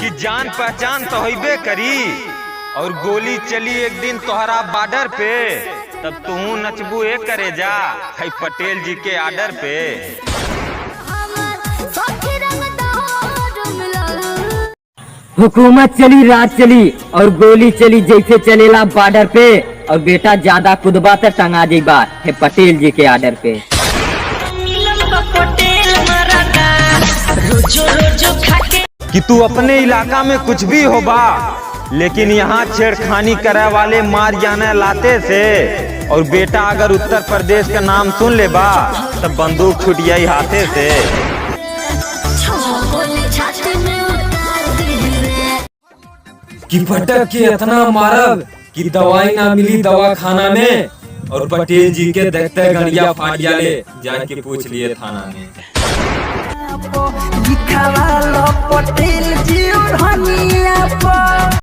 कि जान पहचान तो होइबे करी और गोली चली एक दिन तोहरा बॉर्डर पे, तब तू नचबू एक करे जा है पटेल जी के आर्डर पे। हुकूमत चली रात चली और गोली चली जैसे चलेला बॉर्डर पे, और बेटा ज्यादा कुदबा तो टंगा जेबा है पटेल जी के आर्डर पे। कि तू अपने इलाका में कुछ भी होबा, लेकिन यहाँ छेड़खानी करे वाले मार जाने लाते से, और बेटा अगर उत्तर प्रदेश का नाम सुन ले बा तब बंदूक छूट जाई हाथे से। कि पटक के इतना मारब कि दवाई ना मिली दवा खाना में, और पटेल जी के देखते गड़िया फाट जाले, जाके पूछ लिए थाना में। पटेल जी